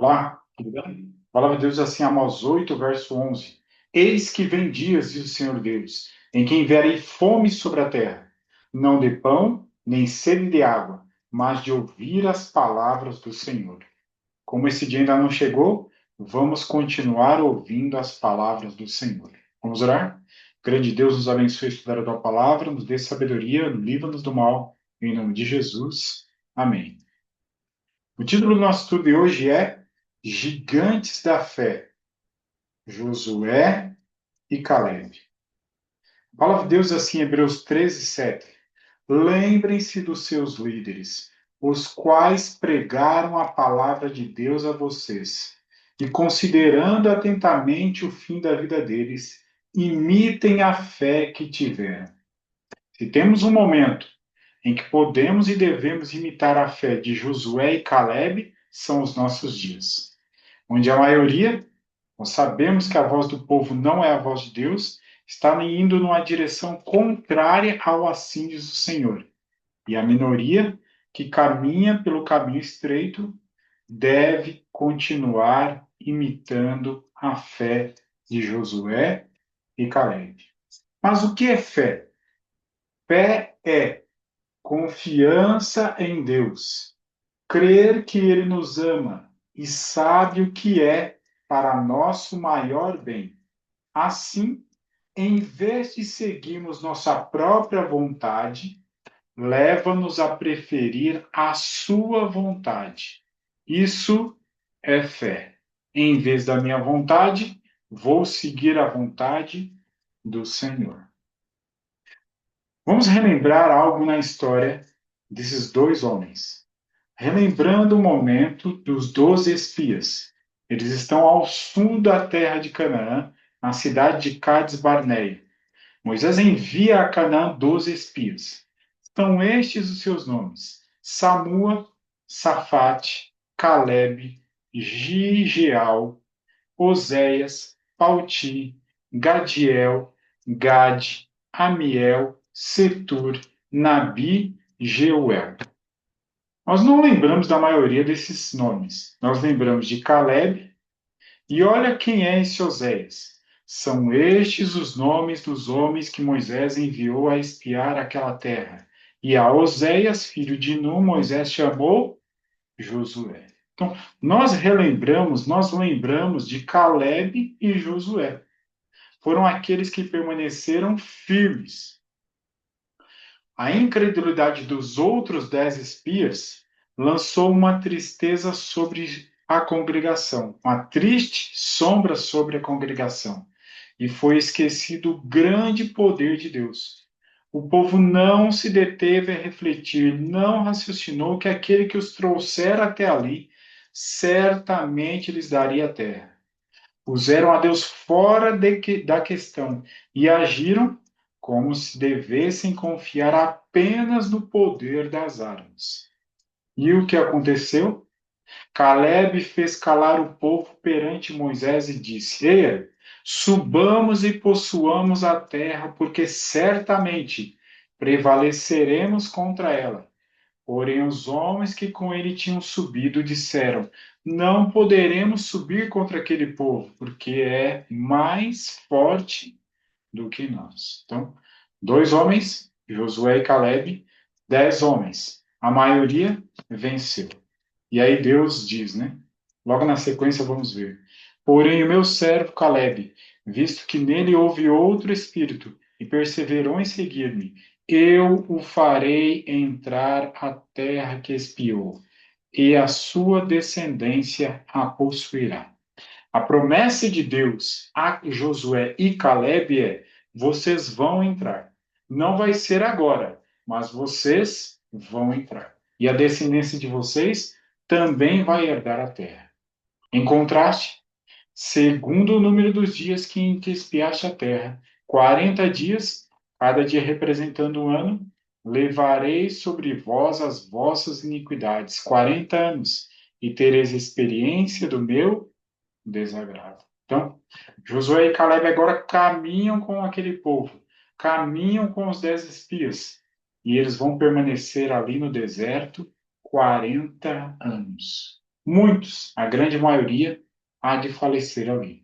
Olá, tudo bem? A palavra de Deus diz assim, Amós 8, verso 11. Eis que vem dias, diz o Senhor Deus, em que enviarei fome sobre a terra, não de pão, nem sede de água, mas de ouvir as palavras do Senhor. Como esse dia ainda não chegou, vamos continuar ouvindo as palavras do Senhor. Vamos orar? Grande Deus, nos abençoe a estudar a tua palavra, nos dê sabedoria, livra-nos do mal, em nome de Jesus. Amém. O título do nosso estudo de hoje é Gigantes da Fé, Josué e Caleb. A palavra de Deus diz assim em Hebreus 13, 7. Lembrem-se dos seus líderes, os quais pregaram a palavra de Deus a vocês, e considerando atentamente o fim da vida deles, imitem a fé que tiveram. Se temos um momento em que podemos e devemos imitar a fé de Josué e Caleb, são os nossos dias, onde a maioria, nós sabemos que a voz do povo não é a voz de Deus, está indo numa direção contrária ao assim diz o Senhor. E a minoria, que caminha pelo caminho estreito, deve continuar imitando a fé de Josué e Caleb. Mas o que é fé? Fé é confiança em Deus, crer que Ele nos ama e sabe o que é para nosso maior bem. Assim, em vez de seguirmos nossa própria vontade, leva-nos a preferir a sua vontade. Isso é fé. Em vez da minha vontade, vou seguir a vontade do Senhor. Vamos relembrar algo na história desses dois homens. Relembrando o momento dos 12 espias. Eles estão ao sul da terra de Canaã, na cidade de Cades Barneia. Moisés envia a Canaã 12 espias. São estes os seus nomes: Samua, Safate, Caleb, Gigeal, Oséias, Palti, Gadiel, Gade, Amiel, Setur, Nabi, Jeuel. Nós não lembramos da maioria desses nomes. Nós lembramos de Caleb, e olha quem é esse Oséias. São estes os nomes dos homens que Moisés enviou a espiar aquela terra. E a Oséias, filho de Nun, Moisés chamou Josué. Então, nós lembramos de Caleb e Josué. Foram aqueles que permaneceram firmes. A incredulidade dos outros 10 espias lançou uma tristeza sobre a congregação, uma triste sombra sobre a congregação, e foi esquecido o grande poder de Deus. O povo não se deteve a refletir, não raciocinou que aquele que os trouxera até ali certamente lhes daria a terra. Puseram a Deus fora da questão e agiram como se devessem confiar apenas no poder das armas. E o que aconteceu? Caleb fez calar o povo perante Moisés e disse: Eia, subamos e possuamos a terra, porque certamente prevaleceremos contra ela. Porém, os homens que com ele tinham subido disseram: Não poderemos subir contra aquele povo, porque é mais forte do que nós. Então, dois homens, Josué e Caleb, 10 homens. A maioria venceu. E aí Deus diz, né? Logo na sequência vamos ver. Porém, o meu servo Caleb, visto que nele houve outro espírito e perseverou em seguir-me, eu o farei entrar à terra que espiou, e a sua descendência a possuirá. A promessa de Deus a Josué e Caleb é: vocês vão entrar. Não vai ser agora, mas vocês vão entrar. E a descendência de vocês também vai herdar a terra. Em contraste, segundo o número dos dias em que espiaste a terra, 40 dias, cada dia representando um ano, levarei sobre vós as vossas iniquidades, 40 anos, e tereis experiência do meu desagrado. Então, Josué e Caleb agora caminham com aquele povo, caminham com os 10 espias, e eles vão permanecer ali no deserto 40 anos. Muitos, a grande maioria, há de falecer ali.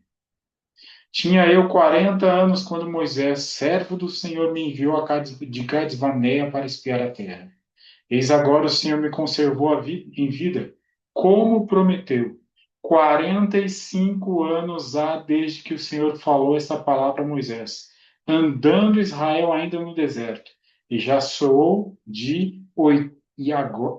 Tinha eu 40 anos quando Moisés, servo do Senhor, me enviou a de Cades-Barnea para espiar a terra. Eis agora o Senhor me conservou em vida, como prometeu. 45 anos há desde que o Senhor falou esta palavra a Moisés, andando Israel ainda no deserto, e já sou de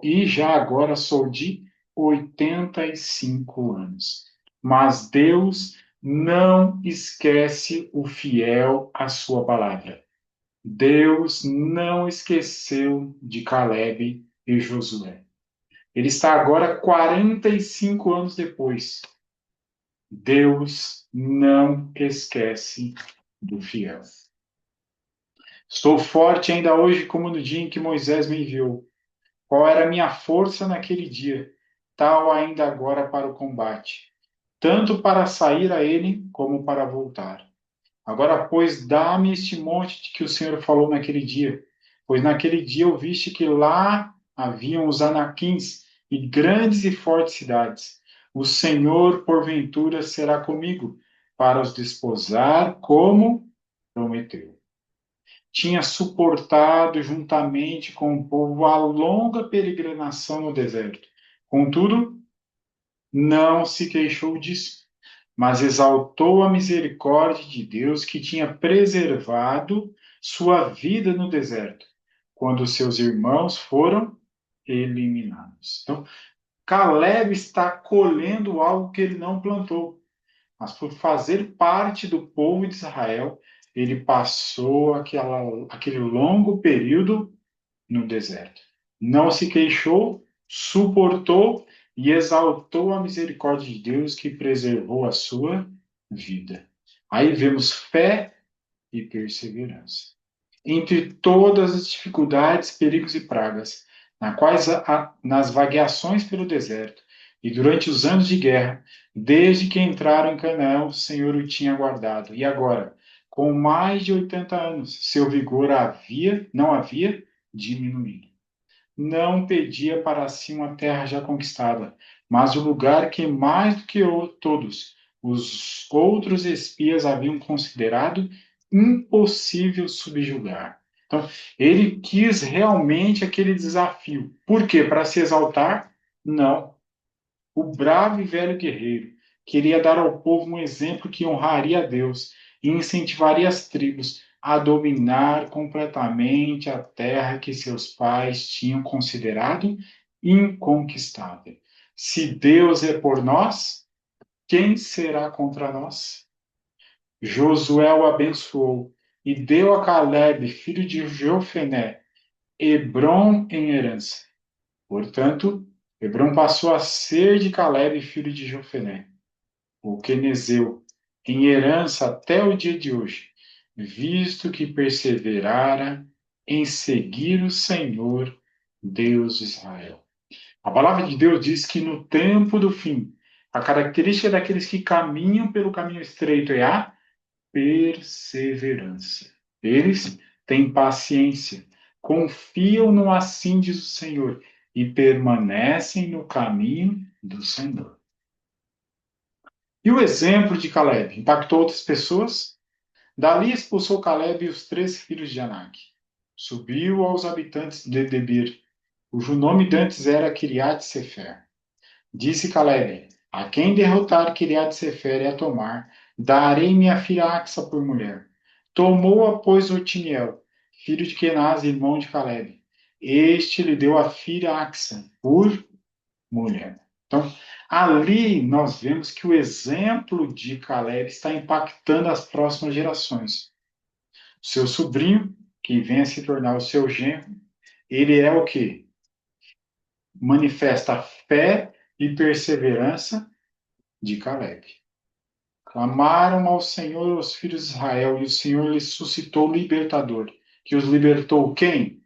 e já agora sou de 85 anos. Mas Deus não esquece o fiel à sua palavra. Deus não esqueceu de Caleb e Josué. Ele está agora 45 anos depois. Deus não esquece do fiel. Estou forte ainda hoje como no dia em que Moisés me enviou. Qual era a minha força naquele dia? Tal ainda agora para o combate, tanto para sair a ele como para voltar. Agora, pois, dá-me este monte de que o Senhor falou naquele dia, pois naquele dia ouviste que lá haviam os anaquins e grandes e fortes cidades. O Senhor, porventura, será comigo para os desposar, como prometeu. Tinha suportado juntamente com o povo a longa peregrinação no deserto. Contudo, não se queixou disso, mas exaltou a misericórdia de Deus que tinha preservado sua vida no deserto, quando seus irmãos foram eliminados. Então, Caleb está colhendo algo que ele não plantou, mas por fazer parte do povo de Israel, ele passou aquele longo período no deserto. Não se queixou, suportou e exaltou a misericórdia de Deus que preservou a sua vida. Aí vemos fé e perseverança. Entre todas as dificuldades, perigos e pragas, nas vagueações pelo deserto e durante os anos de guerra, desde que entraram em Canaã, o Senhor o tinha guardado. E agora, com mais de 80 anos, seu vigor não havia diminuído. Não pedia para si uma terra já conquistada, mas o lugar que mais do que todos os outros espias haviam considerado impossível subjugar. Então, ele quis realmente aquele desafio. Por quê? Para se exaltar? Não. O bravo e velho guerreiro queria dar ao povo um exemplo que honraria a Deus e incentivaria as tribos a dominar completamente a terra que seus pais tinham considerado inconquistável. Se Deus é por nós, quem será contra nós? Josué o abençoou e deu a Caleb, filho de Jefoné, Hebrom em herança. Portanto, Hebrom passou a ser de Caleb, filho de Jefoné, o quenezeu, em herança até o dia de hoje, visto que perseverara em seguir o Senhor, Deus de Israel. A palavra de Deus diz que no tempo do fim, a característica daqueles que caminham pelo caminho estreito é a perseverança. Eles têm paciência, confiam no assim diz o Senhor e permanecem no caminho do Senhor. E o exemplo de Caleb impactou outras pessoas? Dali expulsou Caleb os 3 filhos de Anak. Subiu aos habitantes de Debir, cujo nome dantes era Kiriat-Sefer. Disse Caleb: a quem derrotar Kiriat-Sefer e a tomar, darei minha filha Axa por mulher. Tomou-a, pois, Otiniel, filho de Kenaz, irmão de Caleb. Este lhe deu a filha Axa por mulher. Então, ali nós vemos que o exemplo de Caleb está impactando as próximas gerações. Seu sobrinho, que vem a se tornar o seu genro, ele é o que? Manifesta a fé e perseverança de Caleb. Clamaram ao Senhor os filhos de Israel, e o Senhor lhes suscitou o libertador, que os libertou quem?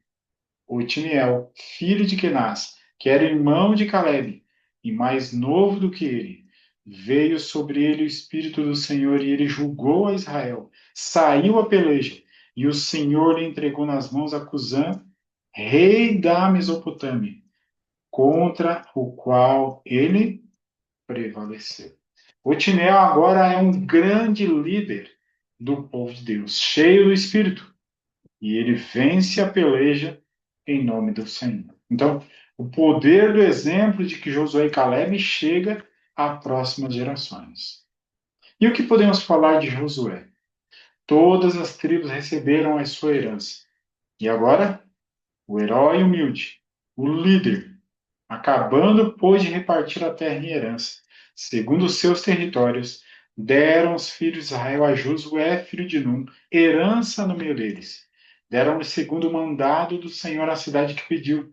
Otiniel, filho de Kenaz, que era irmão de Caleb, e mais novo do que ele. Veio sobre ele o Espírito do Senhor, e ele julgou a Israel. Saiu a peleja, e o Senhor lhe entregou nas mãos a Cusã, rei da Mesopotâmia, contra o qual ele prevaleceu. Otiniel agora é um grande líder do povo de Deus, cheio do Espírito, e ele vence a peleja em nome do Senhor. Então, o poder do exemplo de que Josué e Caleb chega a próximas gerações. E o que podemos falar de Josué? Todas as tribos receberam a sua herança. E agora, o herói humilde, o líder, acabando, pois, de repartir a terra em herança, segundo os seus territórios, deram os filhos de Israel a Josué, filho de Num, herança no meio deles. Deram-lhe segundo o mandado do Senhor a cidade que pediu,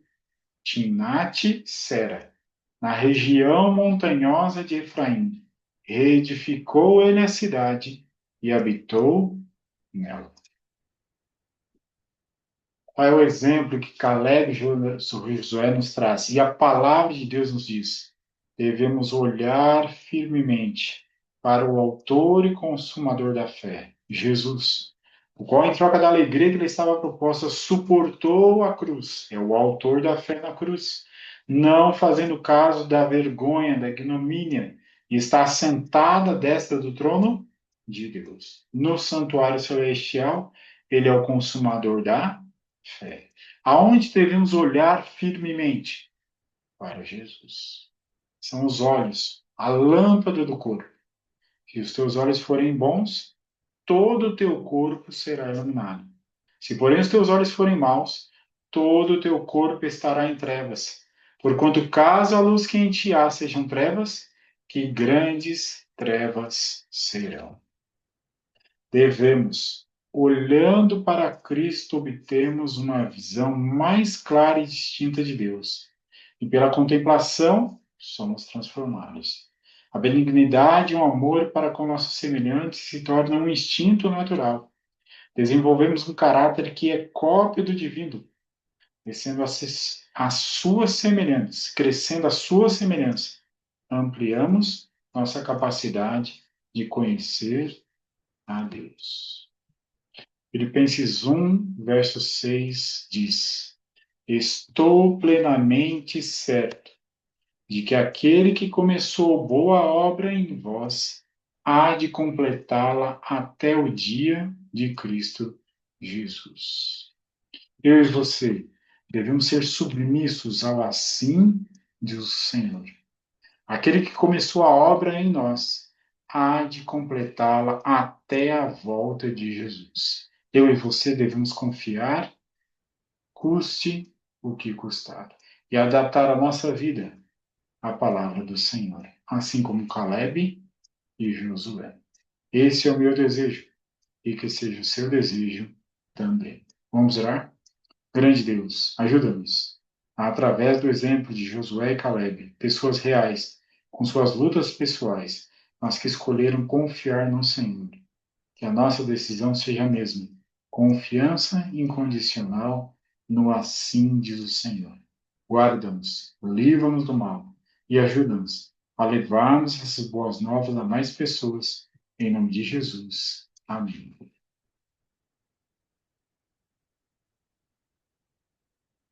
Timnate-Sera, na região montanhosa de Efraim. Reedificou ele a cidade e habitou nela. Qual é o exemplo que Caleb e Josué nos traz? E a palavra de Deus nos diz: devemos olhar firmemente para o autor e consumador da fé, Jesus, o qual, em troca da alegria que lhe estava proposta, suportou a cruz. É o autor da fé na cruz, não fazendo caso da vergonha, da ignomínia, e está assentada à destra do trono de Deus. No santuário celestial, ele é o consumador da fé. Aonde devemos olhar firmemente? Para Jesus. São os olhos, a lâmpada do corpo. Se os teus olhos forem bons, todo o teu corpo será iluminado. Se, porém, os teus olhos forem maus, todo o teu corpo estará em trevas. Porquanto, caso a luz que em ti há sejam trevas, que grandes trevas serão. Devemos, olhando para Cristo, obtermos uma visão mais clara e distinta de Deus. E pela contemplação, somos transformados. A benignidade e o amor para com nossos semelhantes se tornam um instinto natural. Desenvolvemos um caráter que é cópia do divino, crescendo a sua semelhança, crescendo a sua semelhança. Ampliamos nossa capacidade de conhecer a Deus. Filipenses 1, verso 6 diz: Estou plenamente certo de que aquele que começou boa obra em vós há de completá-la até o dia de Cristo Jesus. Eu e você devemos ser submissos ao assim diz o Senhor. Aquele que começou a obra em nós há de completá-la até a volta de Jesus. Eu e você devemos confiar, custe o que custar, e adaptar a nossa vida à palavra do Senhor, assim como Caleb e Josué. Esse é o meu desejo, e que seja o seu desejo também. Vamos orar? Grande Deus, ajuda-nos, através do exemplo de Josué e Caleb, pessoas reais, com suas lutas pessoais, mas que escolheram confiar no Senhor. Que a nossa decisão seja a mesma, confiança incondicional no assim diz o Senhor. Guarda-nos, livra-nos do mal e ajuda-nos a levarmos essas boas novas a mais pessoas, em nome de Jesus. Amém.